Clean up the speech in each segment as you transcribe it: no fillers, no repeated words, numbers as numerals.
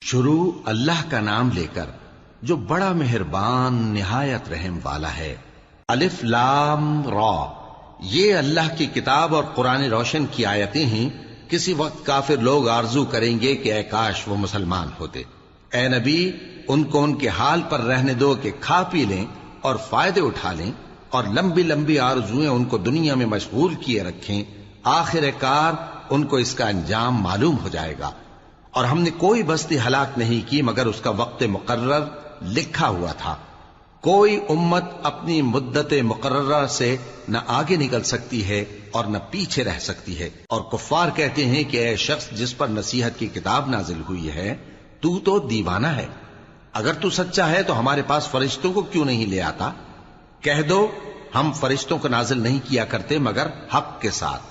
شروع اللہ کا نام لے کر جو بڑا مہربان نہایت رحم والا ہے۔ الف لام را، یہ اللہ کی کتاب اور قرآن روشن کی آیتیں ہیں۔ کسی وقت کافر لوگ آرزو کریں گے کہ اے کاش وہ مسلمان ہوتے۔ اے نبی، ان کو ان کے حال پر رہنے دو کہ کھا پی لیں اور فائدے اٹھا لیں، اور لمبی لمبی آرزویں ان کو دنیا میں مشغول کیے رکھیں۔ آخر کار ان کو اس کا انجام معلوم ہو جائے گا۔ اور ہم نے کوئی بستی ہلاک نہیں کی مگر اس کا وقت مقرر لکھا ہوا تھا۔ کوئی امت اپنی مدت مقررہ سے نہ آگے نکل سکتی ہے اور نہ پیچھے رہ سکتی ہے۔ اور کفار کہتے ہیں کہ اے شخص جس پر نصیحت کی کتاب نازل ہوئی ہے، تو دیوانہ ہے۔ اگر تو سچا ہے تو ہمارے پاس فرشتوں کو کیوں نہیں لے آتا؟ کہہ دو ہم فرشتوں کو نازل نہیں کیا کرتے مگر حق کے ساتھ،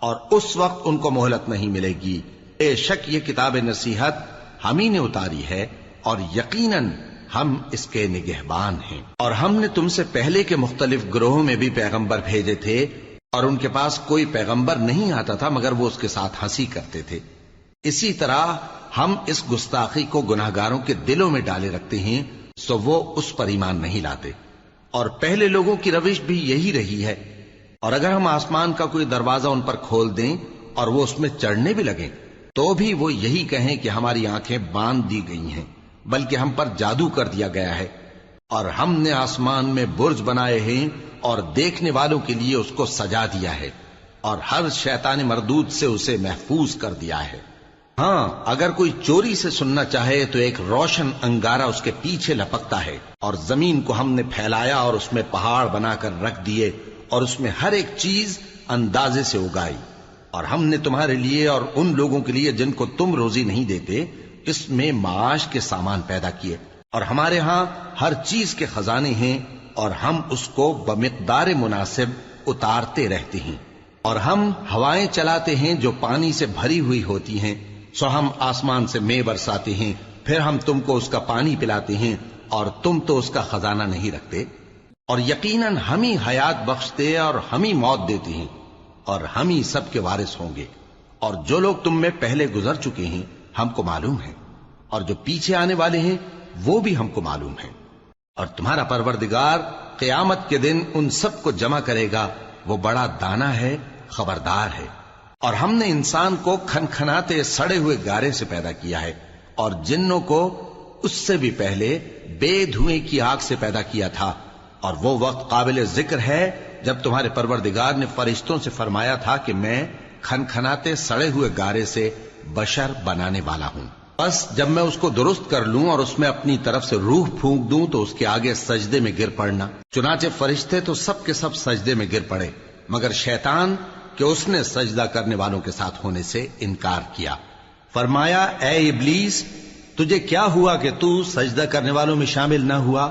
اور اس وقت ان کو مہلت نہیں ملے گی۔ بے شک یہ کتاب نصیحت ہم ہی نے اتاری ہے، اور یقیناً ہم اس کے نگہبان ہیں۔ اور ہم نے تم سے پہلے کے مختلف گروہوں میں بھی پیغمبر بھیجے تھے، اور ان کے پاس کوئی پیغمبر نہیں آتا تھا مگر وہ اس کے ساتھ ہنسی کرتے تھے۔ اسی طرح ہم اس گستاخی کو گناہگاروں کے دلوں میں ڈالے رکھتے ہیں، سو وہ اس پر ایمان نہیں لاتے۔ اور پہلے لوگوں کی روش بھی یہی رہی ہے۔ اور اگر ہم آسمان کا کوئی دروازہ ان پر کھول دیں اور وہ اس میں چڑھنے بھی لگیں تو بھی وہ یہی کہیں کہ ہماری آنکھیں باندھ دی گئی ہیں، بلکہ ہم پر جادو کر دیا گیا ہے۔ اور ہم نے آسمان میں برج بنائے ہیں اور دیکھنے والوں کے لیے اس کو سجا دیا ہے، اور ہر شیطان مردود سے اسے محفوظ کر دیا ہے۔ ہاں، اگر کوئی چوری سے سننا چاہے تو ایک روشن انگارہ اس کے پیچھے لپکتا ہے، اور زمین کو ہم نے پھیلایا اور اس میں پہاڑ بنا کر رکھ دیے، اور اس میں ہر ایک چیز اندازے سے اگائی۔ اور ہم نے تمہارے لیے اور ان لوگوں کے لیے جن کو تم روزی نہیں دیتے اس میں معاش کے سامان پیدا کیے، اور ہمارے ہاں ہر چیز کے خزانے ہیں، اور ہم اس کو بمقدار مناسب اتارتے رہتے ہیں۔ اور ہم ہوائیں چلاتے ہیں جو پانی سے بھری ہوئی ہوتی ہیں، سو ہم آسمان سے مے برساتے ہیں، پھر ہم تم کو اس کا پانی پلاتے ہیں، اور تم تو اس کا خزانہ نہیں رکھتے۔ اور یقیناً ہم ہی حیات بخشتے اور ہم ہی موت دیتے ہیں، اور ہم ہی سب کے وارث ہوں گے۔ اور جو لوگ تم میں پہلے گزر چکے ہیں ہم کو معلوم ہے، اور جو پیچھے آنے والے ہیں وہ بھی ہم کو معلوم ہے۔ اور تمہارا پروردگار قیامت کے دن ان سب کو جمع کرے گا، وہ بڑا دانا ہے، خبردار ہے۔ اور ہم نے انسان کو کھنکھناتے سڑے ہوئے گارے سے پیدا کیا ہے، اور جنوں کو اس سے بھی پہلے بے دھوئیں کی آگ سے پیدا کیا تھا۔ اور وہ وقت قابل ذکر ہے جب تمہارے پروردگار نے فرشتوں سے فرمایا تھا کہ میں کھنکھناتے سڑے ہوئے گارے سے بشر بنانے والا ہوں، بس جب میں اس کو درست کر لوں اور اس میں اپنی طرف سے روح پھونک دوں تو اس کے آگے سجدے میں گر پڑنا۔ چنانچہ فرشتے تو سب کے سب سجدے میں گر پڑے مگر شیطان کہ اس نے سجدہ کرنے والوں کے ساتھ ہونے سے انکار کیا۔ فرمایا اے ابلیس، تجھے کیا ہوا کہ تو سجدہ کرنے والوں میں شامل نہ ہوا؟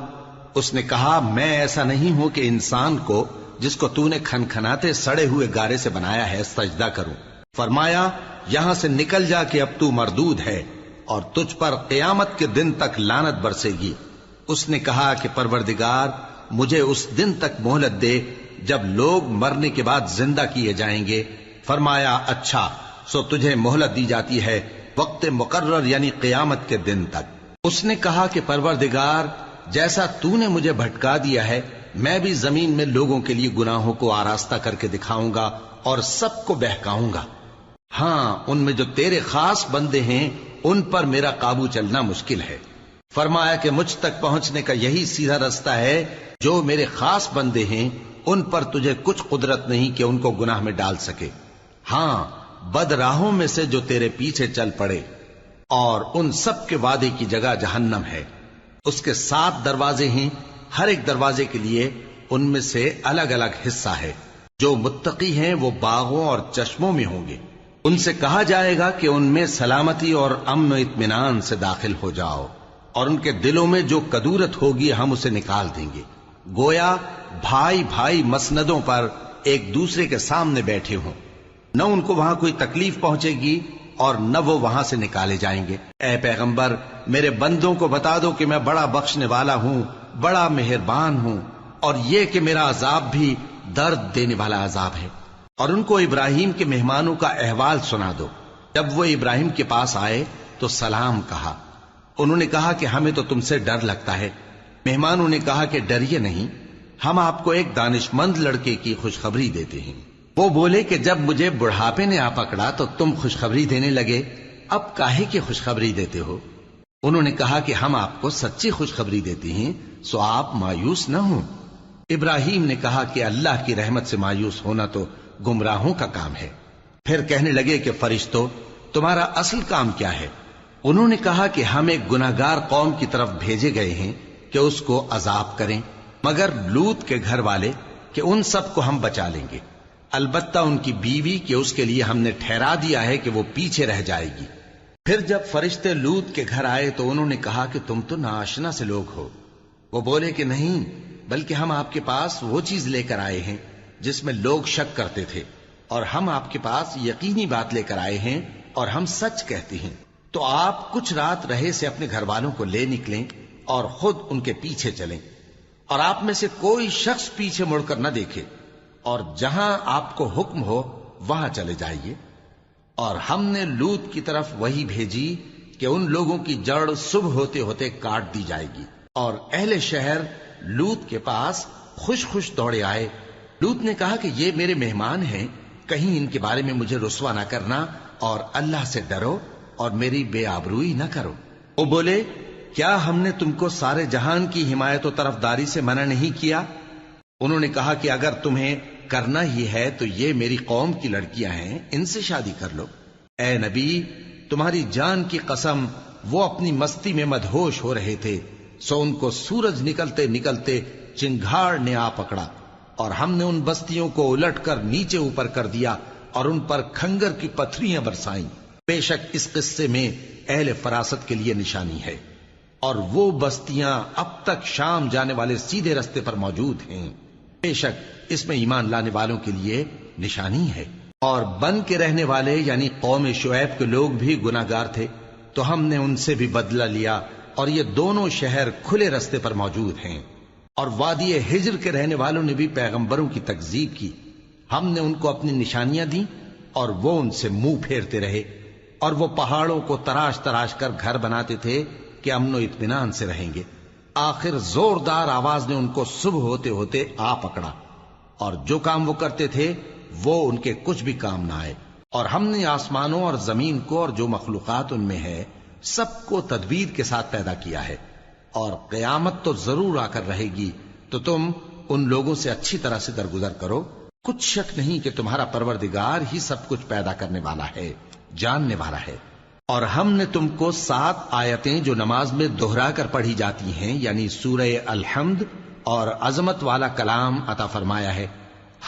اس نے کہا میں ایسا نہیں ہوں کہ انسان کو جس کو تو نے کھنکھناتے سڑے ہوئے گارے سے بنایا ہے سجدہ کروں۔ فرمایا یہاں سے نکل جا کہ اب تو مردود ہے، اور تجھ پر قیامت کے دن تک لعنت برسے گی۔ اس نے کہا کہ پروردگار مجھے اس دن تک مہلت دے جب لوگ مرنے کے بعد زندہ کیے جائیں گے۔ فرمایا اچھا، سو تجھے مہلت دی جاتی ہے وقت مقرر یعنی قیامت کے دن تک۔ اس نے کہا کہ پروردگار جیسا تو نے مجھے بھٹکا دیا ہے میں بھی زمین میں لوگوں کے لیے گناہوں کو آراستہ کر کے دکھاؤں گا اور سب کو بہکاؤں گا۔ ہاں، ان میں جو تیرے خاص بندے ہیں ان پر میرا قابو چلنا مشکل ہے۔ فرمایا کہ مجھ تک پہنچنے کا یہی سیدھا رستہ ہے، جو میرے خاص بندے ہیں ان پر تجھے کچھ قدرت نہیں کہ ان کو گناہ میں ڈال سکے۔ ہاں، بد راہوں میں سے جو تیرے پیچھے چل پڑے، اور ان سب کے وعدے کی جگہ جہنم ہے۔ اس کے 7 دروازے ہیں، ہر ایک دروازے کے لیے ان میں سے الگ الگ حصہ ہے۔ جو متقی ہیں وہ باغوں اور چشموں میں ہوں گے۔ ان سے کہا جائے گا کہ ان میں سلامتی اور امن و اطمینان سے داخل ہو جاؤ، اور ان کے دلوں میں جو کدورت ہوگی ہم اسے نکال دیں گے، گویا بھائی بھائی مسندوں پر ایک دوسرے کے سامنے بیٹھے ہوں۔ نہ ان کو وہاں کوئی تکلیف پہنچے گی اور نہ وہ وہاں سے نکالے جائیں گے۔ اے پیغمبر میرے بندوں کو بتا دو کہ میں بڑا بخشنے والا ہوں، بڑا مہربان ہوں، اور یہ کہ میرا عذاب بھی درد دینے والا عذاب ہے۔ اور ان کو ابراہیم کے مہمانوں کا احوال سنا دو۔ جب وہ ابراہیم کے پاس آئے تو سلام کہا، انہوں نے کہا کہ ہمیں تو تم سے ڈر لگتا ہے۔ مہمانوں نے کہا کہ ڈریے نہیں، ہم آپ کو ایک دانش مند لڑکے کی خوشخبری دیتے ہیں۔ وہ بولے کہ جب مجھے بڑھاپے نے آ پکڑا تو تم خوشخبری دینے لگے، اب کاہے کی خوشخبری دیتے ہو؟ انہوں نے کہا کہ ہم آپ کو سچی خوشخبری دیتے ہیں، سو آپ مایوس نہ ہوں۔ ابراہیم نے کہا کہ اللہ کی رحمت سے مایوس ہونا تو گمراہوں کا کام ہے۔ پھر کہنے لگے کہ فرشتوں، تمہارا اصل کام کیا ہے؟ انہوں نے کہا کہ ہم ایک گناہگار قوم کی طرف بھیجے گئے ہیں کہ اس کو عذاب کریں، مگر لوط کے گھر والے کہ ان سب کو ہم بچا لیں گے، البتہ ان کی بیوی کہ اس کے لیے ہم نے ٹھہرا دیا ہے کہ وہ پیچھے رہ جائے گی۔ پھر جب فرشتے لوط کے گھر آئے تو انہوں نے کہا کہ تم تو ناآشنا سے لوگ ہو۔ وہ بولے کہ نہیں، بلکہ ہم آپ کے پاس وہ چیز لے کر آئے ہیں جس میں لوگ شک کرتے تھے، اور ہم آپ کے پاس یقینی بات لے کر آئے ہیں اور ہم سچ کہتے ہیں۔ تو آپ کچھ رات رہے سے اپنے گھر والوں کو لے نکلیں اور خود ان کے پیچھے چلیں، اور آپ میں سے کوئی شخص پیچھے مڑ کر نہ دیکھے، اور جہاں آپ کو حکم ہو وہاں چلے جائیے۔ اور ہم نے لوط کی طرف وہی بھیجی کہ ان لوگوں کی جڑ صبح ہوتے ہوتے کاٹ دی جائے گی، اور اہل شہر لوط کے پاس خوش خوش دوڑے آئے۔ لوط نے کہا کہ یہ میرے مہمان ہیں، کہیں ان کے بارے میں مجھے رسوا نہ کرنا، اور اللہ سے ڈرو اور میری بے آبروئی نہ کرو۔ وہ بولے، کیا ہم نے تم کو سارے جہان کی حمایت و طرفداری سے منع نہیں کیا؟ انہوں نے کہا کہ اگر تمہیں کرنا ہی ہے تو یہ میری قوم کی لڑکیاں ہیں، ان سے شادی کر لو۔ اے نبی، تمہاری جان کی قسم، وہ اپنی مستی میں مدہوش ہو رہے تھے، سو ان کو سورج نکلتے نکلتے چنگھاڑ نے آ پکڑا، اور ہم نے ان بستیوں کو الٹ کر نیچے اوپر کر دیا اور ان پر کھنگر کی پتھریاں برسائیں۔ بے شک اس قصے میں اہل فراست کے لیے نشانی ہے، اور وہ بستیاں اب تک شام جانے والے سیدھے رستے پر موجود ہیں۔ بے شک اس میں ایمان لانے والوں کے لیے نشانی ہے۔ اور بن کے رہنے والے یعنی قوم شعیب کے لوگ بھی گناہگار تھے، تو ہم نے ان سے بھی بدلہ لیا، اور یہ دونوں شہر کھلے رستے پر موجود ہیں۔ اور وادی ہجر کے رہنے والوں نے بھی پیغمبروں کی تکذیب کی، ہم نے ان کو اپنی نشانیاں دی اور وہ ان سے منہ پھیرتے رہے، اور وہ پہاڑوں کو تراش تراش کر گھر بناتے تھے کہ امن و اطمینان سے رہیں گے۔ آخر زوردار آواز نے ان کو صبح ہوتے ہوتے آ پکڑا، اور جو کام وہ کرتے تھے وہ ان کے کچھ بھی کام نہ آئے۔ اور ہم نے آسمانوں اور زمین کو اور جو مخلوقات ان میں ہے سب کو تدبیر کے ساتھ پیدا کیا ہے، اور قیامت تو ضرور آ کر رہے گی، تو تم ان لوگوں سے اچھی طرح سے درگزر کرو۔ کچھ شک نہیں کہ تمہارا پروردگار ہی سب کچھ پیدا کرنے والا ہے، جاننے والا ہے۔ اور ہم نے تم کو 7 آیتیں جو نماز میں دہرا کر پڑھی جاتی ہیں، یعنی سورہ الحمد اور عظمت والا کلام عطا فرمایا ہے۔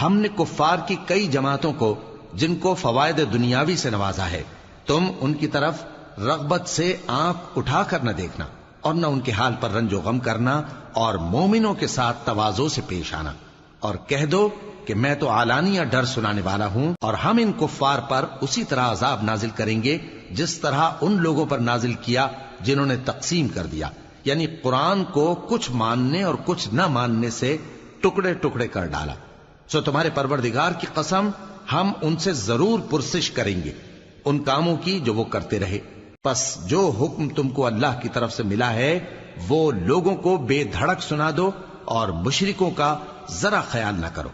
ہم نے کفار کی کئی جماعتوں کو جن کو فوائد دنیاوی سے نوازا ہے، تم ان کی طرف رغبت سے آنکھ اٹھا کر نہ دیکھنا، اور نہ ان کے حال پر رنج و غم کرنا، اور مومنوں کے ساتھ تواضع سے پیش آنا، اور کہہ دو کہ میں تو اعلانیہ ڈر سنانے والا ہوں، اور ہم ان کفار پر اسی طرح عذاب نازل کریں گے جس طرح ان لوگوں پر نازل کیا جنہوں نے تقسیم کر دیا، یعنی قرآن کو کچھ ماننے اور کچھ نہ ماننے سے ٹکڑے ٹکڑے کر ڈالا۔ سو تمہارے پروردگار کی قسم، ہم ان سے ضرور پرسش کریں گے ان کاموں کی جو وہ کرتے رہے۔ پس جو حکم تم کو اللہ کی طرف سے ملا ہے وہ لوگوں کو بے دھڑک سنا دو، اور مشرکوں کا ذرا خیال نہ کرو۔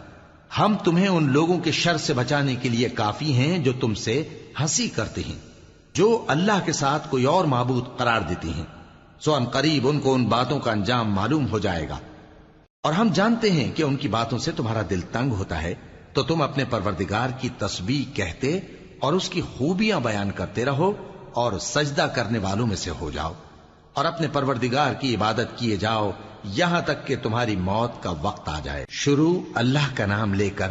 ہم تمہیں ان لوگوں کے شر سے بچانے کے لیے کافی ہیں جو تم سے ہنسی کرتے ہیں، جو اللہ کے ساتھ کوئی اور معبود قرار دیتے ہیں، سو ان قریب ان کو ان باتوں کا انجام معلوم ہو جائے گا۔ اور ہم جانتے ہیں کہ ان کی باتوں سے تمہارا دل تنگ ہوتا ہے، تو تم اپنے پروردگار کی تسبیح کہتے اور اس کی خوبیاں بیان کرتے رہو، اور سجدہ کرنے والوں میں سے ہو جاؤ، اور اپنے پروردگار کی عبادت کیے جاؤ یہاں تک کہ تمہاری موت کا وقت آ جائے۔ شروع اللہ کا نام لے کر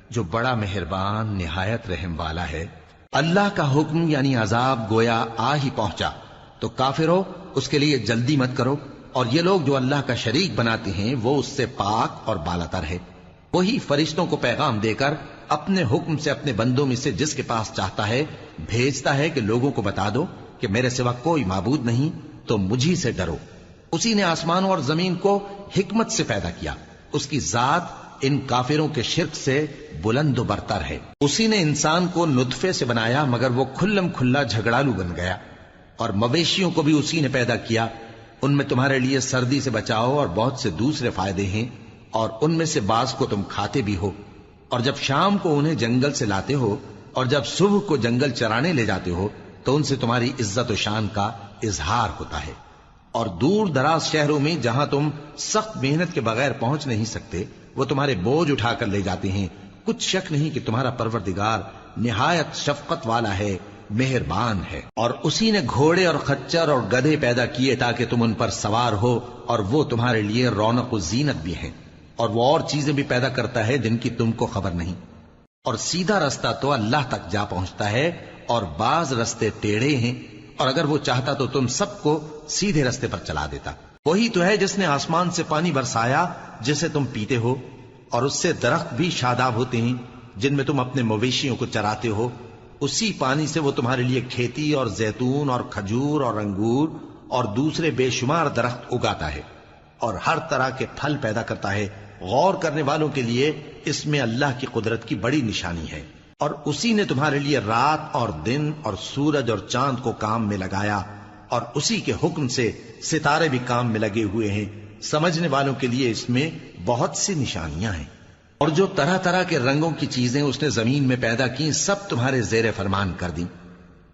جو بڑا مہربان نہایت رحم والا ہے۔ اللہ کا حکم یعنی عذاب گویا آ ہی پہنچا، تو کافرو اس کے لیے جلدی مت کرو، اور یہ لوگ جو اللہ کا شریک بناتے ہیں وہ اس سے پاک اور بالاتر ہے۔ وہی فرشتوں کو پیغام دے کر اپنے حکم سے اپنے بندوں میں سے جس کے پاس چاہتا ہے بھیجتا ہے کہ لوگوں کو بتا دو کہ میرے سوا کوئی معبود نہیں، تو مجھی سے ڈرو۔ اسی نے آسمانوں اور زمین کو حکمت سے پیدا کیا، اس کی ذات ان کافروں کے شرک سے بلند و برتر ہے۔ اسی نے انسان کو نطفے سے بنایا مگر وہ کھلم کھلا جھگڑالو بن گیا، اور مویشیوں کو بھی اسی نے پیدا کیا، ان میں تمہارے لیے سردی سے بچاؤ اور بہت سے دوسرے فائدے ہیں، اور ان میں سے بعض کو تم کھاتے بھی ہو۔ اور جب شام کو انہیں جنگل سے لاتے ہو اور جب صبح کو جنگل چرانے لے جاتے ہو تو ان سے تمہاری عزت و شان کا اظہار ہوتا ہے۔ اور دور دراز شہروں میں جہاں تم سخت محنت کے بغیر پہنچ نہیں سکتے وہ تمہارے بوجھ اٹھا کر لے جاتے ہیں۔ کچھ شک نہیں کہ تمہارا پروردگار نہایت شفقت والا ہے، مہربان ہے۔ اور اسی نے گھوڑے اور خچر اور گدھے پیدا کیے تاکہ تم ان پر سوار ہو، اور وہ تمہارے لیے رونق و زینت بھی ہیں۔ اور وہ اور چیزیں بھی پیدا کرتا ہے جن کی تم کو خبر نہیں۔ اور سیدھا رستہ تو اللہ تک جا پہنچتا ہے، اور بعض رستے ٹیڑھے ہیں، اور اگر وہ چاہتا تو تم سب کو سیدھے رستے پر چلا دیتا۔ وہی تو ہے جس نے آسمان سے پانی برسایا جسے تم پیتے ہو، اور اس سے درخت بھی شاداب ہوتے ہیں جن میں تم اپنے مویشیوں کو چراتے ہو۔ اسی پانی سے وہ تمہارے لیے کھیتی اور زیتون اور کھجور اور انگور اور دوسرے بے شمار درخت اگاتا ہے، اور ہر طرح کے پھل پیدا کرتا ہے۔ غور کرنے والوں کے لیے اس میں اللہ کی قدرت کی بڑی نشانی ہے۔ اور اسی نے تمہارے لیے رات اور دن اور سورج اور چاند کو کام میں لگایا، اور اسی کے حکم سے ستارے بھی کام میں لگے ہوئے ہیں۔ سمجھنے والوں کے لیے اس میں بہت سی نشانیاں ہیں۔ اور جو طرح طرح کے رنگوں کی چیزیں اس نے زمین میں پیدا کی سب تمہارے زیر فرمان کر دیں۔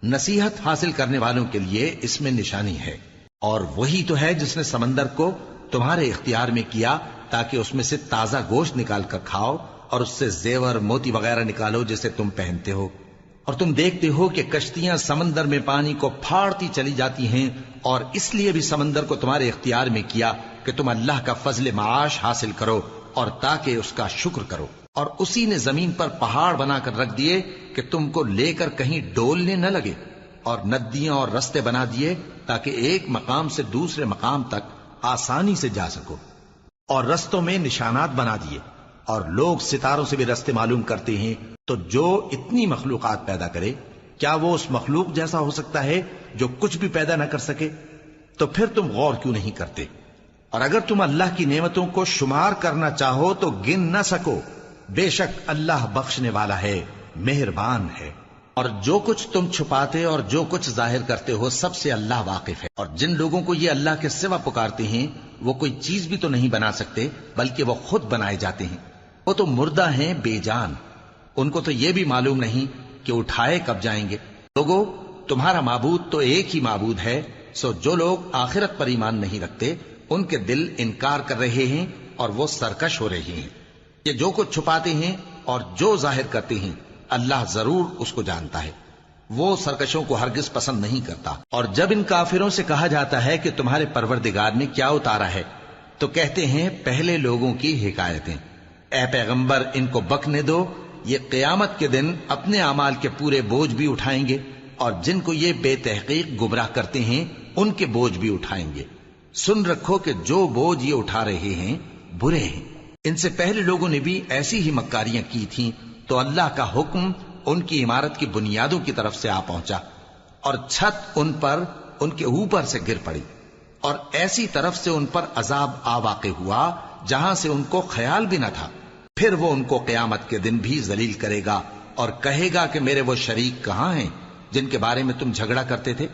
نصیحت حاصل کرنے والوں کے لیے اس میں نشانی ہے۔ اور وہی تو ہے جس نے سمندر کو تمہارے اختیار میں کیا تاکہ اس میں سے تازہ گوشت نکال کر کھاؤ، اور اس سے زیور موتی وغیرہ نکالو جسے تم پہنتے ہو۔ اور تم دیکھتے ہو کہ کشتیاں سمندر میں پانی کو پھاڑتی چلی جاتی ہیں، اور اس لیے بھی سمندر کو تمہارے اختیار میں کیا کہ تم اللہ کا فضل معاش حاصل کرو اور تاکہ اس کا شکر کرو۔ اور اسی نے زمین پر پہاڑ بنا کر رکھ دیے کہ تم کو لے کر کہیں ڈولنے نہ لگے، اور ندیاں اور رستے بنا دیے تاکہ ایک مقام سے دوسرے مقام تک آسانی سے جا سکو، اور رستوں میں نشانات بنا دیے۔ اور لوگ ستاروں سے بھی رستے معلوم کرتے ہیں۔ تو جو اتنی مخلوقات پیدا کرے کیا وہ اس مخلوق جیسا ہو سکتا ہے جو کچھ بھی پیدا نہ کر سکے؟ تو پھر تم غور کیوں نہیں کرتے؟ اور اگر تم اللہ کی نعمتوں کو شمار کرنا چاہو تو گن نہ سکو۔ بے شک اللہ بخشنے والا ہے، مہربان ہے۔ اور جو کچھ تم چھپاتے اور جو کچھ ظاہر کرتے ہو سب سے اللہ واقف ہے۔ اور جن لوگوں کو یہ اللہ کے سوا پکارتے ہیں وہ کوئی چیز بھی تو نہیں بنا سکتے بلکہ وہ خود بنائے جاتے ہیں۔ وہ تو مردہ ہیں بے جان، ان کو تو یہ بھی معلوم نہیں کہ اٹھائے کب جائیں گے۔ لوگو، تمہارا معبود تو ایک ہی معبود ہے، سو جو لوگ آخرت پر ایمان نہیں رکھتے ان کے دل انکار کر رہے ہیں اور وہ سرکش ہو رہے ہیں۔ یہ جو کچھ چھپاتے ہیں اور جو ظاہر کرتے ہیں اللہ ضرور اس کو جانتا ہے۔ وہ سرکشوں کو ہرگز پسند نہیں کرتا۔ اور جب ان کافروں سے کہا جاتا ہے کہ تمہارے پروردگار نے کیا اتارا ہے تو کہتے ہیں پہلے لوگوں کی حکایتیں۔ اے پیغمبر، ان کو بکنے دو، یہ قیامت کے دن اپنے اعمال کے پورے بوجھ بھی اٹھائیں گے، اور جن کو یہ بے تحقیق گمراہ کرتے ہیں ان کے بوجھ بھی اٹھائیں گے۔ سن رکھو کہ جو بوجھ یہ اٹھا رہے ہیں برے ہیں۔ ان سے پہلے لوگوں نے بھی ایسی ہی مکاریاں کی تھیں تو اللہ کا حکم ان کی عمارت کی بنیادوں کی طرف سے آ پہنچا، اور چھت ان پر ان کے اوپر سے گر پڑی، اور ایسی طرف سے ان پر عذاب آ واقع ہوا جہاں سے ان کو خیال بھی نہ تھا۔ پھر وہ ان کو قیامت کے دن بھی ذلیل کرے گا اور کہے گا کہ میرے وہ شریک کہاں ہیں جن کے بارے میں تم جھگڑا کرتے تھے؟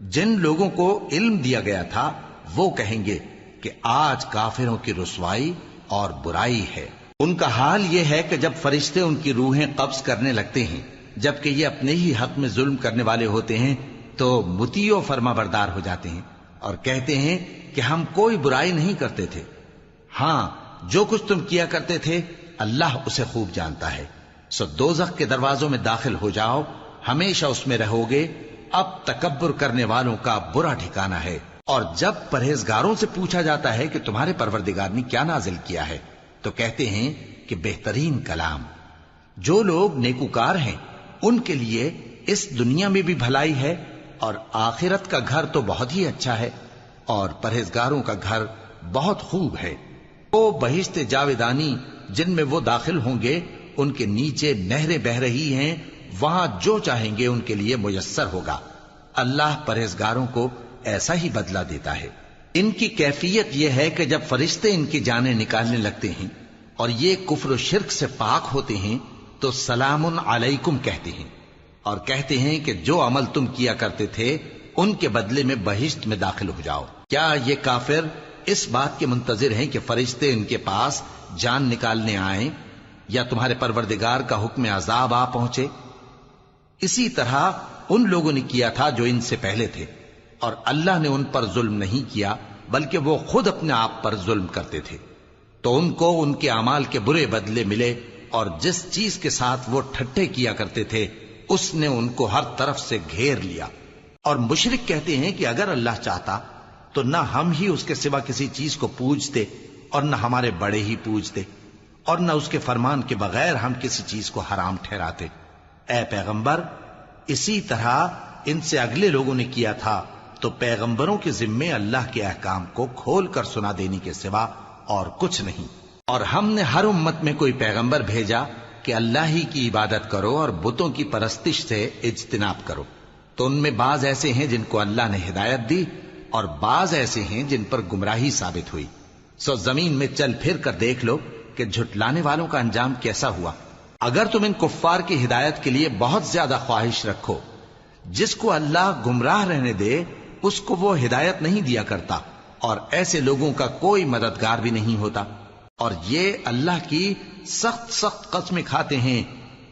جن لوگوں کو علم دیا گیا تھا وہ کہیں گے کہ آج کافروں کی رسوائی اور برائی ہے۔ ان کا حال یہ ہے کہ جب فرشتے ان کی روحیں قبض کرنے لگتے ہیں جبکہ یہ اپنے ہی حق میں ظلم کرنے والے ہوتے ہیں تو مطیع و فرما بردار ہو جاتے ہیں اور کہتے ہیں کہ ہم کوئی برائی نہیں کرتے تھے۔ ہاں، جو کچھ تم کیا کرتے تھے اللہ اسے خوب جانتا ہے۔ سو دوزخ کے دروازوں میں داخل ہو جاؤ، ہمیشہ اس میں رہو گے۔ اب تکبر کرنے والوں کا برا ٹھکانہ ہے۔ اور جب پرہیزگاروں سے پوچھا جاتا ہے کہ تمہارے پروردگار نے کیا نازل کیا ہے تو کہتے ہیں کہ بہترین کلام۔ جو لوگ نیکوکار ہیں ان کے لیے اس دنیا میں بھی بھلائی ہے اور آخرت کا گھر تو بہت ہی اچھا ہے، اور پرہیزگاروں کا گھر بہت خوب ہے۔ وہ بہشت جاویدانی جن میں وہ داخل ہوں گے، ان کے نیچے نہریں بہہ رہی ہیں، وہاں جو چاہیں گے ان کے لیے میسر ہوگا۔ اللہ پرہیزگاروں کو ایسا ہی بدلہ دیتا ہے۔ ان کی کیفیت یہ ہے کہ جب فرشتے ان کی جانیں نکالنے لگتے ہیں اور یہ کفر و شرک سے پاک ہوتے ہیں تو سلام علیکم کہتے ہیں، اور کہتے ہیں کہ جو عمل تم کیا کرتے تھے ان کے بدلے میں بہشت میں داخل ہو جاؤ۔ کیا یہ کافر اس بات کے منتظر ہیں کہ فرشتے ان کے پاس جان نکالنے آئیں یا تمہارے پروردگار کا حکم عذاب آ پہنچے؟ اسی طرح ان لوگوں نے کیا تھا جو ان سے پہلے تھے، اور اللہ نے ان پر ظلم نہیں کیا بلکہ وہ خود اپنے آپ پر ظلم کرتے تھے۔ تو ان کو ان کے اعمال کے برے بدلے ملے، اور جس چیز کے ساتھ وہ ٹھٹھے کیا کرتے تھے اس نے ان کو ہر طرف سے گھیر لیا۔ اور مشرک کہتے ہیں کہ اگر اللہ چاہتا تو نہ ہم ہی اس کے سوا کسی چیز کو پوجتے اور نہ ہمارے بڑے ہی پوجتے، اور نہ اس کے فرمان کے بغیر ہم کسی چیز کو حرام ٹھہراتے۔ اے پیغمبر، اسی طرح ان سے اگلے لوگوں نے کیا تھا، تو پیغمبروں کے ذمے اللہ کے احکام کو کھول کر سنا دینے کے سوا اور کچھ نہیں۔ اور ہم نے ہر امت میں کوئی پیغمبر بھیجا کہ اللہ ہی کی عبادت کرو اور بتوں کی پرستش سے اجتناب کرو، تو ان میں بعض ایسے ہیں جن کو اللہ نے ہدایت دی اور بعض ایسے ہیں جن پر گمراہی ثابت ہوئی۔ سو زمین میں چل پھر کر دیکھ لو کہ جھٹلانے والوں کا انجام کیسا ہوا۔ اگر تم ان کفار کی ہدایت کے لیے بہت زیادہ خواہش رکھو، جس کو اللہ گمراہ رہنے دے اس کو وہ ہدایت نہیں دیا کرتا، اور ایسے لوگوں کا کوئی مددگار بھی نہیں ہوتا۔ اور یہ اللہ کی سخت سخت قسمیں کھاتے ہیں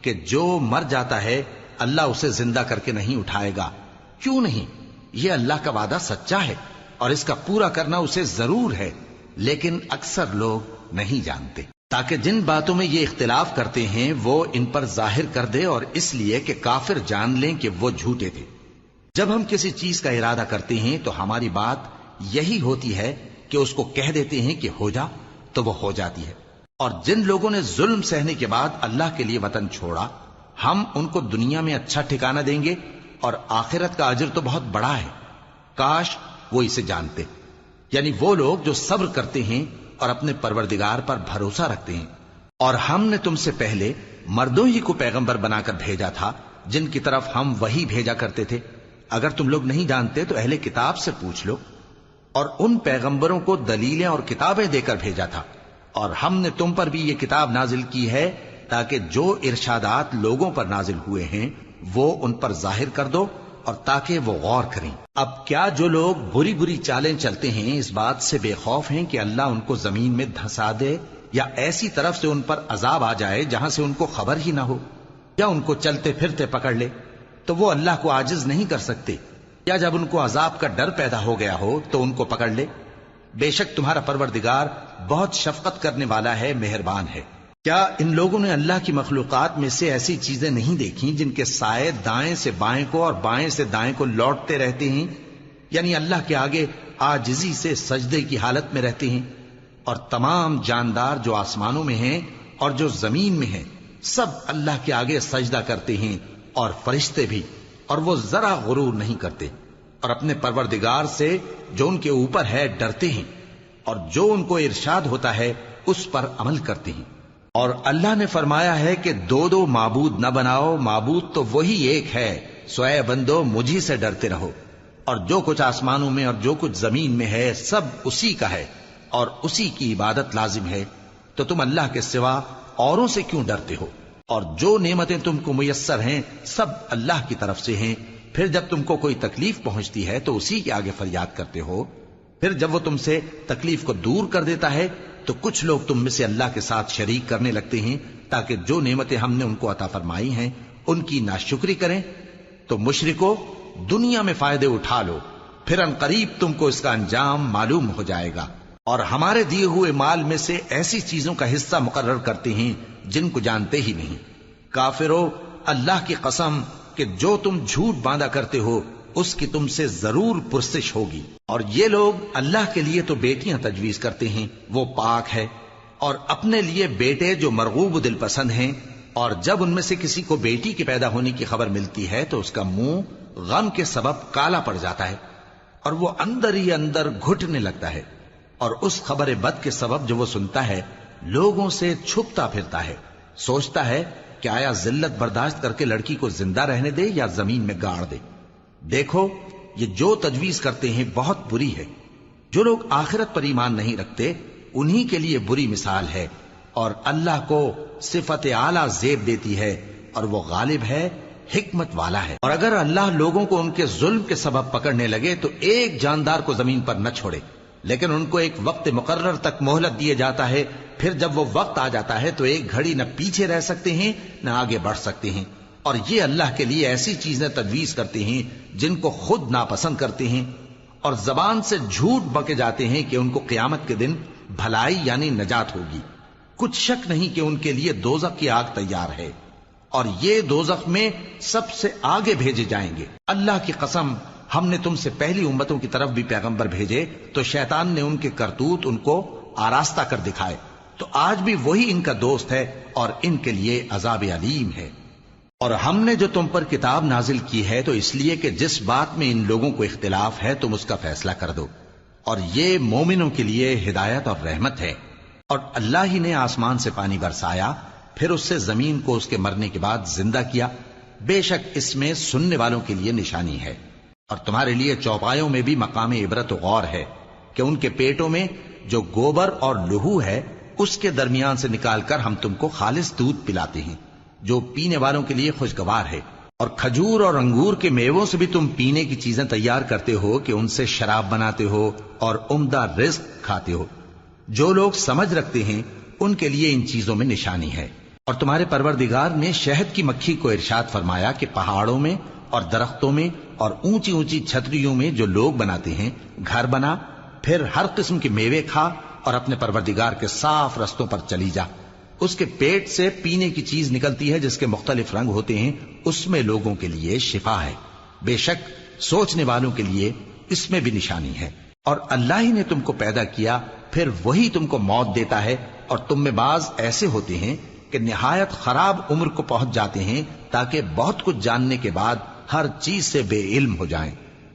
کہ جو مر جاتا ہے اللہ اسے زندہ کر کے نہیں اٹھائے گا۔ کیوں نہیں؟ یہ اللہ کا وعدہ سچا ہے اور اس کا پورا کرنا اسے ضرور ہے، لیکن اکثر لوگ نہیں جانتے۔ تاکہ جن باتوں میں یہ اختلاف کرتے ہیں وہ ان پر ظاہر کر دے، اور اس لیے کہ کافر جان لیں کہ وہ جھوٹے تھے۔ جب ہم کسی چیز کا ارادہ کرتے ہیں تو ہماری بات یہی ہوتی ہے کہ اس کو کہہ دیتے ہیں کہ ہو جا، تو وہ ہو جاتی ہے۔ اور جن لوگوں نے ظلم سہنے کے بعد اللہ کے لیے وطن چھوڑا، ہم ان کو دنیا میں اچھا ٹھکانہ دیں گے، اور آخرت کا اجر تو بہت بڑا ہے۔ کاش وہ اسے جانتے، یعنی وہ لوگ جو صبر کرتے ہیں اور اپنے پروردگار پر بھروسہ رکھتے ہیں۔ اور ہم نے تم سے پہلے مردوں ہی کو پیغمبر بنا کر بھیجا تھا جن کی طرف ہم وہی بھیجا کرتے تھے۔ اگر تم لوگ نہیں جانتے تو اہل کتاب سے پوچھ لو۔ اور ان پیغمبروں کو دلیلیں اور کتابیں دے کر بھیجا تھا، اور ہم نے تم پر بھی یہ کتاب نازل کی ہے تاکہ جو ارشادات لوگوں پر نازل ہوئے ہیں وہ ان پر ظاہر کر دو، اور تاکہ وہ غور کریں۔ اب کیا جو لوگ بری بری چالیں چلتے ہیں اس بات سے بے خوف ہیں کہ اللہ ان کو زمین میں دھسا دے، یا ایسی طرف سے ان پر عذاب آ جائے جہاں سے ان کو خبر ہی نہ ہو، یا ان کو چلتے پھرتے پکڑ لے؟ تو وہ اللہ کو عاجز نہیں کر سکتے، یا جب ان کو عذاب کا ڈر پیدا ہو گیا ہو تو ان کو پکڑ لے؟ بے شک تمہارا پروردگار بہت شفقت کرنے والا ہے، مہربان ہے۔ کیا ان لوگوں نے اللہ کی مخلوقات میں سے ایسی چیزیں نہیں دیکھی جن کے سائے دائیں سے بائیں کو اور بائیں سے دائیں کو لوٹتے رہتے ہیں، یعنی اللہ کے آگے عاجزی سے سجدے کی حالت میں رہتے ہیں؟ اور تمام جاندار جو آسمانوں میں ہیں اور جو زمین میں ہیں سب اللہ کے آگے سجدہ کرتے ہیں، اور فرشتے بھی، اور وہ ذرا غرور نہیں کرتے، اور اپنے پروردگار سے جو ان کے اوپر ہے ڈرتے ہیں، اور جو ان کو ارشاد ہوتا ہے اس پر عمل کرتے ہیں۔ اور اللہ نے فرمایا ہے کہ دو دو معبود نہ بناؤ، معبود تو وہی ایک ہے، سو اے بندو مجھی سے ڈرتے رہو۔ اور جو کچھ آسمانوں میں اور جو کچھ زمین میں ہے سب اسی کا ہے، اور اسی کی عبادت لازم ہے، تو تم اللہ کے سوا اوروں سے کیوں ڈرتے ہو؟ اور جو نعمتیں تم کو میسر ہیں سب اللہ کی طرف سے ہیں۔ پھر جب تم کو کوئی تکلیف پہنچتی ہے تو اسی کے آگے فریاد کرتے ہو، پھر جب وہ تم سے تکلیف کو دور کر دیتا ہے تو کچھ لوگ تم میں سے اللہ کے ساتھ شریک کرنے لگتے ہیں تاکہ جو نعمتیں ہم نے ان کو عطا فرمائی ہیں ان کی ناشکری کریں۔ تو مشرکو، دنیا میں فائدے اٹھا لو، پھر ان قریب تم کو اس کا انجام معلوم ہو جائے گا۔ اور ہمارے دیے ہوئے مال میں سے ایسی چیزوں کا حصہ مقرر کرتے ہیں جن کو جانتے ہی نہیں۔ کافرو، اللہ کی قسم کہ جو تم جھوٹ باندھا کرتے ہو اس کی تم سے ضرور پرسش ہوگی۔ اور یہ لوگ اللہ کے لیے تو بیٹیاں تجویز کرتے ہیں، وہ پاک ہے، اور اپنے لیے بیٹے جو مرغوب دل پسند ہیں، اور جب ان میں سے کسی کو بیٹی کے پیدا ہونے کی خبر ملتی ہے تو اس کا منہ غم کے سبب کالا پڑ جاتا ہے، اور وہ اندر ہی اندر گھٹنے لگتا ہے، اور اس خبر بد کے سبب جو وہ سنتا ہے لوگوں سے چھپتا پھرتا ہے، سوچتا ہے کہ آیا ذلت برداشت کر کے لڑکی کو زندہ رہنے دے یا زمین میں گاڑ دے۔ دیکھو، یہ جو تجویز کرتے ہیں بہت بری ہے۔ جو لوگ آخرت پر ایمان نہیں رکھتے انہی کے لیے بری مثال ہے، اور اللہ کو صفت اعلیٰ زیب دیتی ہے، اور وہ غالب ہے حکمت والا ہے۔ اور اگر اللہ لوگوں کو ان کے ظلم کے سبب پکڑنے لگے تو ایک جاندار کو زمین پر نہ چھوڑے، لیکن ان کو ایک وقت مقرر تک مہلت دیے جاتا ہے، پھر جب وہ وقت آ جاتا ہے تو ایک گھڑی نہ پیچھے رہ سکتے ہیں نہ آگے بڑھ سکتے ہیں۔ اور یہ اللہ کے لیے ایسی چیزیں تجویز کرتے ہیں جن کو خود ناپسند کرتے ہیں، اور زبان سے جھوٹ بکے جاتے ہیں کہ ان کو قیامت کے دن بھلائی یعنی نجات ہوگی۔ کچھ شک نہیں کہ ان کے لیے دوزخ کی آگ تیار ہے، اور یہ دوزخ میں سب سے آگے بھیجے جائیں گے۔ اللہ کی قسم، ہم نے تم سے پہلی امتوں کی طرف بھی پیغمبر بھیجے تو شیطان نے ان کے کرتوت ان کو آراستہ کر دکھائے، تو آج بھی وہی ان کا دوست ہے اور ان کے لیے عذاب علیم ہے۔ اور ہم نے جو تم پر کتاب نازل کی ہے تو اس لیے کہ جس بات میں ان لوگوں کو اختلاف ہے تم اس کا فیصلہ کر دو، اور یہ مومنوں کے لیے ہدایت اور رحمت ہے۔ اور اللہ ہی نے آسمان سے پانی برسایا، پھر اس سے زمین کو اس کے مرنے کے بعد زندہ کیا، بے شک اس میں سننے والوں کے لیے نشانی ہے۔ اور تمہارے لیے چوپایوں میں بھی مقام عبرت و غور ہے کہ ان کے پیٹوں میں جو گوبر اور لہو ہے اس کے درمیان سے نکال کر ہم تم کو خالص دودھ پلاتے ہیں جو پینے والوں کے لیے خوشگوار ہے، اور کھجور اور انگور کے میووں سے بھی تم پینے کی چیزیں تیار کرتے ہو کہ ان سے شراب بناتے ہو اور عمدہ رزق کھاتے ہو۔ جو لوگ سمجھ رکھتے ہیں ان کے لیے ان چیزوں میں نشانی ہے۔ اور تمہارے پروردگار نے شہد کی مکھی کو ارشاد فرمایا کہ پہاڑوں میں اور درختوں میں اور اونچی اونچی چھتریوں میں جو لوگ بناتے ہیں گھر بنا، پھر ہر قسم کے میوے کھا اور اپنے پروردگار کے صاف رستوں پر چلی جا۔ اس کے پیٹ سے پینے کی چیز نکلتی ہے جس کے مختلف رنگ ہوتے ہیں، اس میں لوگوں کے لیے شفا ہے، بے شک سوچنے والوں کے لیے اس میں بھی نشانی ہے۔ اور اللہ ہی نے تم کو پیدا کیا، پھر وہی تم کو موت دیتا ہے، اور تم میں بعض ایسے ہوتے ہیں کہ نہایت خراب عمر کو پہنچ جاتے ہیں تاکہ بہت کچھ جاننے کے بعد ہر چیز سے بے علم ہو جائیں۔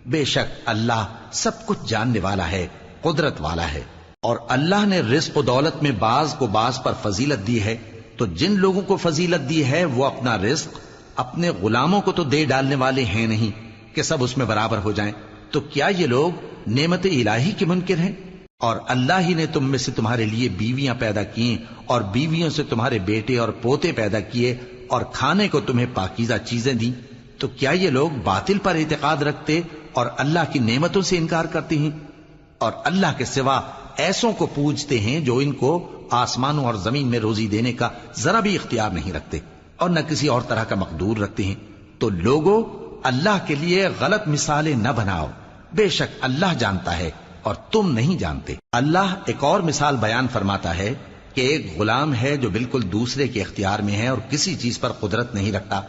بے شک اللہ سب کچھ جاننے والا ہے، قدرت والا ہے۔ اور اللہ نے رزق و دولت میں بعض کو بعض پر فضیلت دی ہے، تو جن لوگوں کو فضیلت دی ہے وہ اپنا رزق اپنے غلاموں کو تو دے ڈالنے والے ہیں نہیں کہ سب اس میں برابر ہو جائیں، تو کیا یہ لوگ نعمت الہی کے منکر ہیں؟ اور اللہ ہی نے تم میں سے تمہارے لیے بیویاں پیدا کی اور بیویوں سے تمہارے بیٹے اور پوتے پیدا کیے اور کھانے کو تمہیں پاکیزہ چیزیں دیں، تو کیا یہ لوگ باطل پر اعتقاد رکھتے اور اللہ کی نعمتوں سے انکار کرتے ہیں؟ اور اللہ کے سوا ایسوں کو پوجتے ہیں جو ان کو آسمانوں اور زمین میں روزی دینے کا ذرا بھی اختیار نہیں رکھتے اور نہ کسی اور طرح کا مقدور رکھتے ہیں۔ تو لوگوں، اللہ کے لیے غلط مثالیں نہ بناؤ، بے شک اللہ جانتا ہے اور تم نہیں جانتے۔ اللہ ایک اور مثال بیان فرماتا ہے کہ ایک غلام ہے جو بالکل دوسرے کے اختیار میں ہے اور کسی چیز پر قدرت نہیں رکھتا،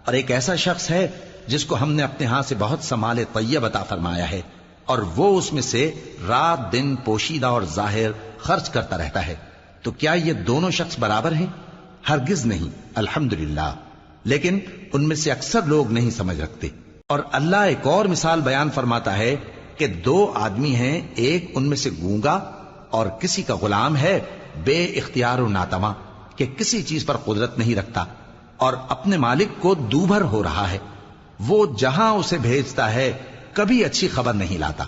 اور ایک ایسا شخص ہے جس کو ہم نے اپنے ہاں سے بہت سا مال طیب عطا فرمایا ہے اور وہ اس میں سے رات دن پوشیدہ اور ظاہر خرچ کرتا رہتا ہے، تو کیا یہ دونوں شخص برابر ہیں؟ ہرگز نہیں، الحمدللہ، لیکن ان میں سے اکثر لوگ نہیں سمجھ رکھتے۔ اور اللہ ایک اور مثال بیان فرماتا ہے کہ دو آدمی ہیں، ایک ان میں سے گونگا اور کسی کا غلام ہے بے اختیار و ناتواں کہ کسی چیز پر قدرت نہیں رکھتا اور اپنے مالک کو دوبھر ہو رہا ہے، وہ جہاں اسے بھیجتا ہے کبھی اچھی خبر نہیں لاتا۔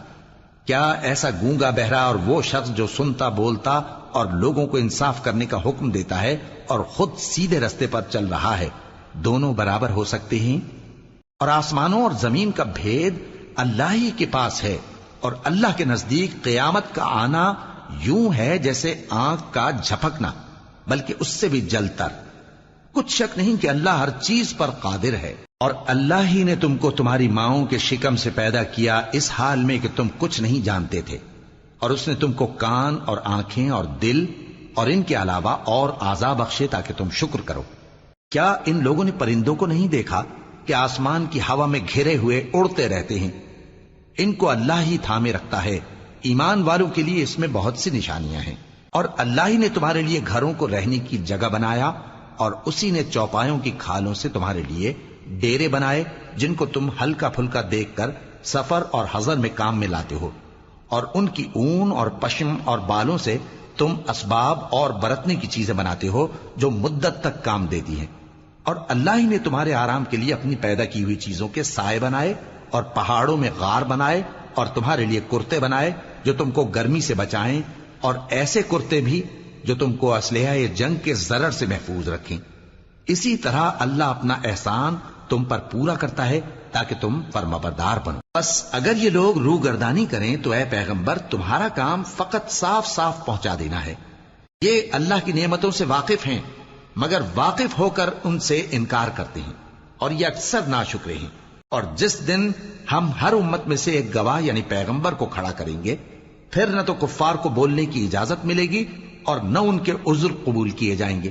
کیا ایسا گونگا بہرا اور وہ شخص جو سنتا بولتا اور لوگوں کو انصاف کرنے کا حکم دیتا ہے اور خود سیدھے رستے پر چل رہا ہے، دونوں برابر ہو سکتے ہیں؟ اور آسمانوں اور زمین کا بھید اللہ ہی کے پاس ہے، اور اللہ کے نزدیک قیامت کا آنا یوں ہے جیسے آنکھ کا جھپکنا، بلکہ اس سے بھی جل تر۔ کچھ شک نہیں کہ اللہ ہر چیز پر قادر ہے۔ اور اللہ ہی نے تم کو تمہاری ماؤں کے شکم سے پیدا کیا اس حال میں کہ تم کچھ نہیں جانتے تھے، اور اس نے تم کو کان اور آنکھیں اور دل اور ان کے علاوہ اور اعضاء بخشے تاکہ تم شکر کرو۔ کیا ان لوگوں نے پرندوں کو نہیں دیکھا کہ آسمان کی ہوا میں گھرے ہوئے اڑتے رہتے ہیں؟ ان کو اللہ ہی تھامے رکھتا ہے۔ ایمان والوں کے لیے اس میں بہت سی نشانیاں ہیں۔ اور اللہ ہی نے تمہارے لیے گھروں کو رہنے کی جگہ بنایا، اور اسی نے چوپایوں کی کھالوں سے تمہارے لیے ڈیرے بنائے جن کو تم ہلکا پھلکا دیکھ کر سفر اور حضر میں کام میں لاتے ہو، اور ان کی اون اور پشم اور بالوں سے تم اسباب اور برتنے کی چیزیں بناتے ہو جو مدت تک کام دیتی ہیں۔ اور اللہ ہی نے تمہارے آرام کے لیے اپنی پیدا کی ہوئی چیزوں کے سائے بنائے اور پہاڑوں میں غار بنائے اور تمہارے لیے کرتے بنائے جو تم کو گرمی سے بچائیں، اور ایسے کرتے بھی جو تم کو اسلحہ جنگ کے ضرر سے محفوظ رکھیں۔ اسی طرح اللہ اپنا احسان تم پر پورا کرتا ہے تاکہ تم فرمانبردار بنو۔ بس اگر یہ لوگ روگردانی کریں تو اے پیغمبر تمہارا کام فقط صاف صاف پہنچا دینا ہے۔ یہ اللہ کی نعمتوں سے واقف ہیں مگر واقف ہو کر ان سے انکار کرتے ہیں اور یہ اکثر ناشکرے ہیں۔ اور جس دن ہم ہر امت میں سے ایک گواہ یعنی پیغمبر کو کھڑا کریں گے پھر نہ تو کفار کو بولنے کی اجازت ملے گی اور نہ ان کے عذر قبول کیے جائیں گے،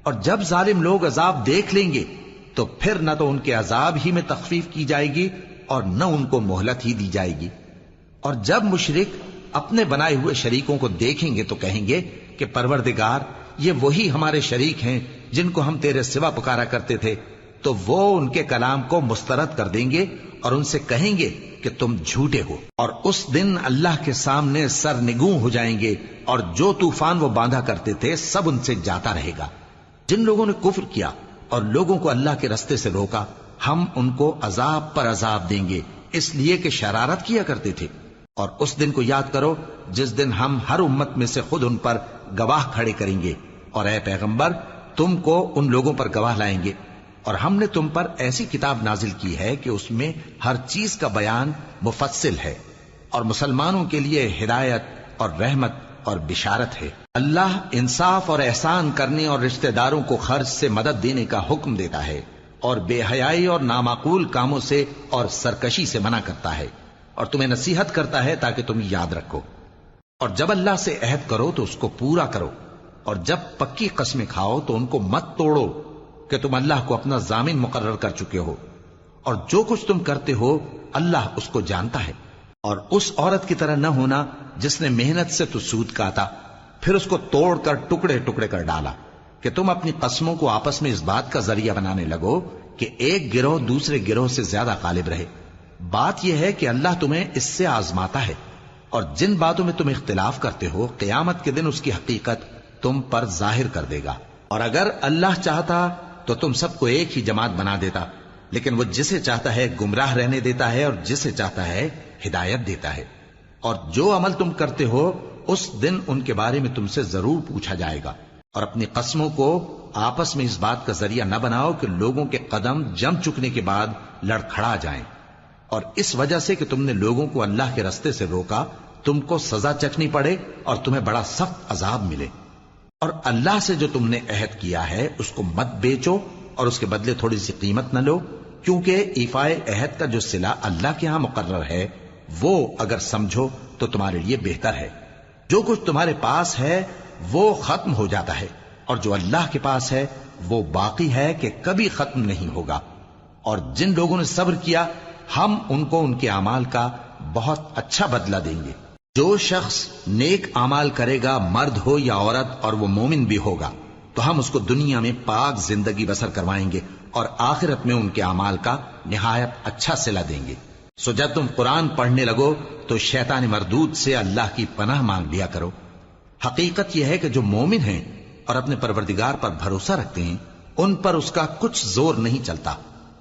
اور جب ظالم لوگ عذاب دیکھ لیں گے تو پھر نہ تو ان کے عذاب ہی میں تخفیف کی جائے گی اور نہ ان کو مہلت ہی دی جائے گی۔ اور جب مشرک اپنے بنائے ہوئے شریکوں کو دیکھیں گے تو کہیں گے کہ پروردگار یہ وہی ہمارے شریک ہیں جن کو ہم تیرے سوا پکارا کرتے تھے، تو وہ ان کے کلام کو مسترد کر دیں گے اور ان سے کہیں گے کہ تم جھوٹے ہو، اور اس دن اللہ کے سامنے سرنگوں ہو جائیں گے اور جو طوفان وہ باندھا کرتے تھے سب ان سے جاتا رہے گا۔ جن لوگوں نے کفر کیا اور لوگوں کو اللہ کے رستے سے روکا ہم ان کو عذاب پر عذاب دیں گے اس لیے کہ شرارت کیا کرتے تھے۔ اور اس دن کو یاد کرو جس دن ہم ہر امت میں سے خود ان پر گواہ کھڑے کریں گے، اور اے پیغمبر تم کو ان لوگوں پر گواہ لائیں گے، اور ہم نے تم پر ایسی کتاب نازل کی ہے کہ اس میں ہر چیز کا بیان مفصل ہے اور مسلمانوں کے لیے ہدایت اور رحمت اور بشارت ہے۔ اللہ انصاف اور احسان کرنے اور رشتہ داروں کو خرچ سے مدد دینے کا حکم دیتا ہے اور بے حیائی اور نامعقول کاموں سے اور سرکشی سے منع کرتا ہے، اور تمہیں نصیحت کرتا ہے تاکہ تم یاد رکھو۔ اور جب اللہ سے عہد کرو تو اس کو پورا کرو، اور جب پکی قسمیں کھاؤ تو ان کو مت توڑو کہ تم اللہ کو اپنا ضامن مقرر کر چکے ہو، اور جو کچھ تم کرتے ہو اللہ اس کو جانتا ہے۔ اور اس عورت کی طرح نہ ہونا جس نے محنت سے تو سود کاتا پھر اس کو توڑ کر ٹکڑے ٹکڑے کر ڈالا، کہ تم اپنی قسموں کو آپس میں اس بات کا ذریعہ بنانے لگو کہ ایک گروہ دوسرے گروہ سے زیادہ غالب رہے۔ بات یہ ہے کہ اللہ تمہیں اس سے آزماتا ہے، اور جن باتوں میں تم اختلاف کرتے ہو قیامت کے دن اس کی حقیقت تم پر ظاہر کر دے گا۔ اور اگر اللہ چاہتا تو تم سب کو ایک ہی جماعت بنا دیتا، لیکن وہ جسے چاہتا ہے گمراہ رہنے دیتا ہے اور جسے چاہتا ہے ہدایت دیتا ہے۔ اور جو عمل تم کرتے ہو اس دن ان کے بارے میں تم سے ضرور پوچھا جائے گا۔ اور اپنی قسموں کو آپس میں اس بات کا ذریعہ نہ بناؤ کہ لوگوں کے قدم جم چکنے کے بعد لڑکھڑا جائیں، اور اس وجہ سے کہ تم نے لوگوں کو اللہ کے رستے سے روکا تم کو سزا چکھنی پڑے اور تمہیں بڑا سخت عذاب ملے۔ اور اللہ سے جو تم نے عہد کیا ہے اس کو مت بیچو اور اس کے بدلے تھوڑی سی قیمت نہ لو، کیونکہ ایفائے عہد کا جو صلہ اللہ کے ہاں مقرر ہے وہ اگر سمجھو تو تمہارے لیے بہتر ہے۔ جو کچھ تمہارے پاس ہے وہ ختم ہو جاتا ہے، اور جو اللہ کے پاس ہے وہ باقی ہے کہ کبھی ختم نہیں ہوگا۔ اور جن لوگوں نے صبر کیا ہم ان کو ان کے اعمال کا بہت اچھا بدلہ دیں گے۔ جو شخص نیک اعمال کرے گا مرد ہو یا عورت اور وہ مومن بھی ہوگا تو ہم اس کو دنیا میں پاک زندگی بسر کروائیں گے اور آخرت میں ان کے اعمال کا نہایت اچھا صلہ دیں گے۔ سو جب تم قرآن پڑھنے لگو تو شیطان مردود سے اللہ کی پناہ مانگ لیا کرو۔ حقیقت یہ ہے کہ جو مومن ہیں اور اپنے پروردگار پر بھروسہ رکھتے ہیں ان پر اس کا کچھ زور نہیں چلتا،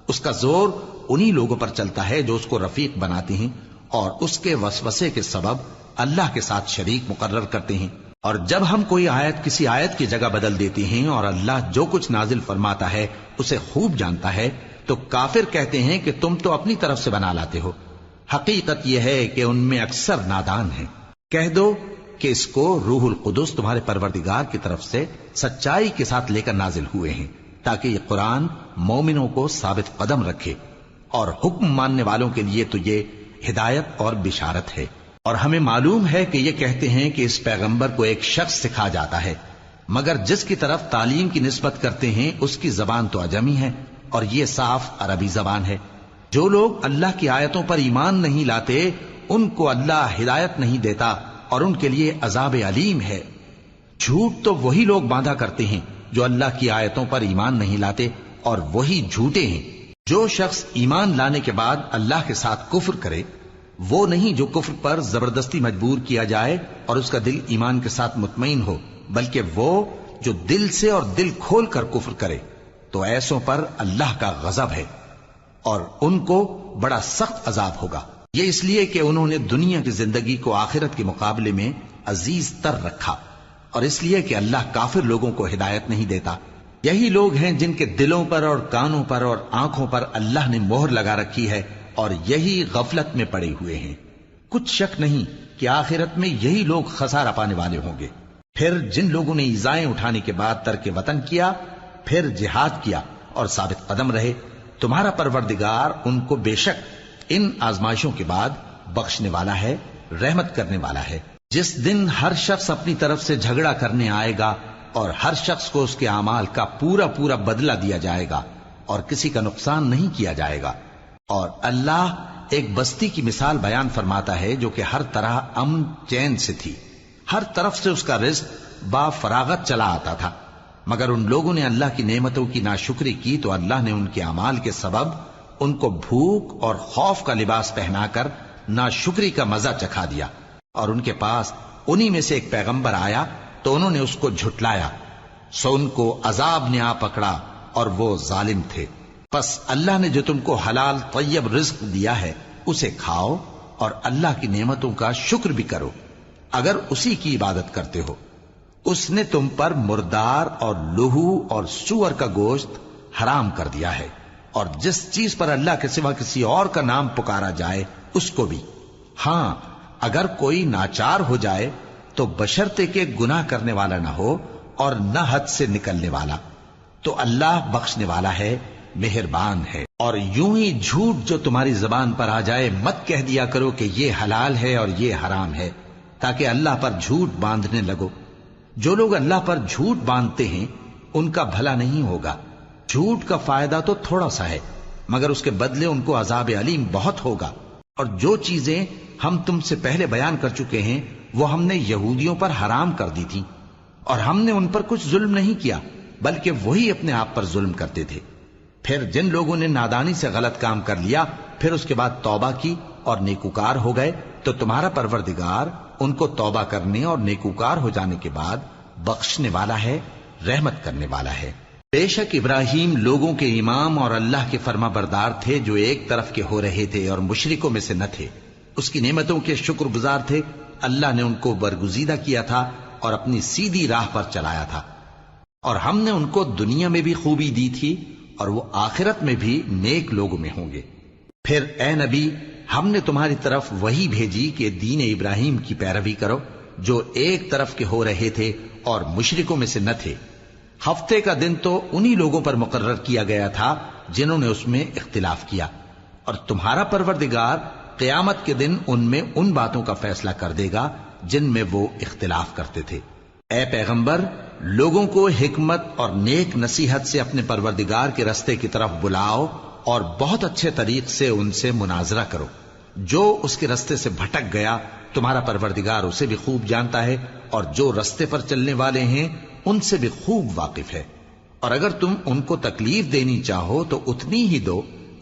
اس کا زور انہی لوگوں پر چلتا ہے جو اس کو رفیق بناتے ہیں اور اس کے وسوسے کے سبب اللہ کے ساتھ شریک مقرر کرتے ہیں۔ اور جب ہم کوئی آیت کسی آیت کی جگہ بدل دیتے ہیں اور اللہ جو کچھ نازل فرماتا ہے اسے خوب جانتا ہے تو کافر کہتے ہیں کہ تم تو اپنی طرف سے بنا لاتے ہو۔ حقیقت یہ ہے کہ ان میں اکثر نادان ہیں۔ کہہ دو کہ اس کو روح القدس تمہارے پروردگار کی طرف سے سچائی کے ساتھ لے کر نازل ہوئے ہیں تاکہ یہ قرآن مومنوں کو ثابت قدم رکھے، اور حکم ماننے والوں کے لیے تو یہ ہدایت اور بشارت ہے۔ اور ہمیں معلوم ہے کہ یہ کہتے ہیں کہ اس پیغمبر کو ایک شخص سکھا جاتا ہے، مگر جس کی طرف تعلیم کی نسبت کرتے ہیں اس کی زبان تو عجمی ہے اور یہ صاف عربی زبان ہے۔ جو لوگ اللہ کی آیتوں پر ایمان نہیں لاتے ان کو اللہ ہدایت نہیں دیتا اور ان کے لیے عذاب علیم ہے۔ جھوٹ تو وہی لوگ باندھا کرتے ہیں جو اللہ کی آیتوں پر ایمان نہیں لاتے، اور وہی جھوٹے ہیں۔ جو شخص ایمان لانے کے بعد اللہ کے ساتھ کفر کرے وہ نہیں جو کفر پر زبردستی مجبور کیا جائے اور اس کا دل ایمان کے ساتھ مطمئن ہو، بلکہ وہ جو دل سے اور دل کھول کر کفر کرے، تو ایسوں پر اللہ کا غضب ہے اور ان کو بڑا سخت عذاب ہوگا۔ یہ اس لیے کہ انہوں نے دنیا کی زندگی کو آخرت کے مقابلے میں عزیز تر رکھا، اور اس لیے کہ اللہ کافر لوگوں کو ہدایت نہیں دیتا یہی لوگ ہیں جن کے دلوں پر اور کانوں پر اور آنکھوں پر اللہ نے مہر لگا رکھی ہے اور یہی غفلت میں پڑے ہوئے ہیں۔ کچھ شک نہیں کہ آخرت میں یہی لوگ خسارہ پانے والے ہوں گے۔ پھر جن لوگوں نے ایذائیں اٹھانے کے بعد ترک وطن کیا، پھر جہاد کیا اور ثابت قدم رہے، تمہارا پروردگار ان کو بے شک ان آزمائشوں کے بعد بخشنے والا ہے، رحمت کرنے والا ہے۔ جس دن ہر شخص اپنی طرف سے جھگڑا کرنے آئے گا اور ہر شخص کو اس کے اعمال کا پورا پورا بدلہ دیا جائے گا اور کسی کا نقصان نہیں کیا جائے گا۔ اور اللہ ایک بستی کی مثال بیان فرماتا ہے جو کہ ہر طرح امن چین سے تھی، ہر طرف سے اس کا رزق با فراغت چلا آتا تھا، مگر ان لوگوں نے اللہ کی نعمتوں کی ناشکری کی تو اللہ نے ان کے اعمال کے سبب ان کو بھوک اور خوف کا لباس پہنا کر ناشکری کا مزہ چکھا دیا۔ اور ان کے پاس انہی میں سے ایک پیغمبر آیا تو انہوں نے اس کو جھٹلایا، سو ان کو عذاب نے آ پکڑا اور وہ ظالم تھے۔ پس اللہ نے جو تم کو حلال طیب رزق دیا ہے اسے کھاؤ اور اللہ کی نعمتوں کا شکر بھی کرو اگر اسی کی عبادت کرتے ہو۔ اس نے تم پر مردار اور لہو اور سور کا گوشت حرام کر دیا ہے، اور جس چیز پر اللہ کے سوا کسی اور کا نام پکارا جائے اس کو بھی۔ ہاں اگر کوئی ناچار ہو جائے تو بشرطے کہ گناہ کرنے والا نہ ہو اور نہ حد سے نکلنے والا، تو اللہ بخشنے والا ہے، مہربان ہے۔ اور یوں ہی جھوٹ جو تمہاری زبان پر آ جائے مت کہہ دیا کرو کہ یہ حلال ہے اور یہ حرام ہے، تاکہ اللہ پر جھوٹ باندھنے لگو۔ جو لوگ اللہ پر جھوٹ باندھتے ہیں ان کا بھلا نہیں ہوگا۔ جھوٹ کا فائدہ تو تھوڑا سا ہے، مگر اس کے بدلے ان کو عذاب علیم بہت ہوگا۔ اور جو چیزیں ہم تم سے پہلے بیان کر چکے ہیں وہ ہم نے یہودیوں پر حرام کر دی تھی، اور ہم نے ان پر کچھ ظلم نہیں کیا بلکہ وہی اپنے آپ پر ظلم کرتے تھے۔ پھر جن لوگوں نے نادانی سے غلط کام کر لیا پھر اس کے بعد توبہ کی اور نیکوکار ہو گئے تو تمہارا پروردگار ان کو توبہ کرنے اور نیکوکار ہو جانے کے بعد بخشنے والا ہے، رحمت کرنے والا ہے۔ بے شک ابراہیم لوگوں کے امام اور اللہ کے فرما بردار تھے جو ایک طرف کے ہو رہے تھے اور مشرکوں میں سے نہ تھے، اس کی نعمتوں کے شکر گزار تھے۔ اللہ نے ان کو برگزیدہ کیا تھا اور اپنی سیدھی راہ پر چلایا تھا، اور ہم نے ان کو دنیا میں بھی خوبی دی تھی اور وہ آخرت میں بھی نیک لوگوں میں ہوں گے۔ پھر اے نبی ہم نے تمہاری طرف وہی بھیجی کہ دین ابراہیم کی پیروی کرو جو ایک طرف کے ہو رہے تھے اور مشرکوں میں سے نہ تھے۔ ہفتے کا دن تو انہی لوگوں پر مقرر کیا گیا تھا جنہوں نے اس میں اختلاف کیا، اور تمہارا پروردگار قیامت کے دن ان میں ان باتوں کا فیصلہ کر دے گا جن میں وہ اختلاف کرتے تھے۔ اے پیغمبر لوگوں کو حکمت اور نیک نصیحت سے اپنے پروردگار کے رستے کی طرف بلاؤ اور بہت اچھے طریق سے ان سے مناظرہ کرو۔ جو اس کے رستے سے بھٹک گیا تمہارا پروردگار اسے بھی خوب جانتا ہے، اور جو رستے پر چلنے والے ہیں ان سے بھی خوب واقف ہے۔ اور اگر تم ان کو تکلیف دینی چاہو تو اتنی ہی دو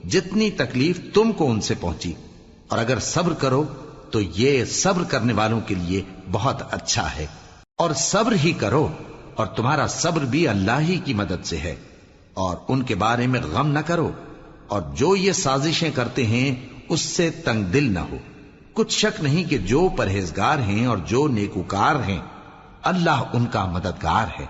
جتنی تکلیف تم کو ان سے پہنچی، اور اگر صبر کرو تو یہ صبر کرنے والوں کے لیے بہت اچھا ہے۔ اور صبر ہی کرو، اور تمہارا صبر بھی اللہ ہی کی مدد سے ہے، اور ان کے بارے میں غم نہ کرو، اور جو یہ سازشیں کرتے ہیں اس سے تنگ دل نہ ہو۔ کچھ شک نہیں کہ جو پرہیزگار ہیں اور جو نیکوکار ہیں اللہ ان کا مددگار ہے۔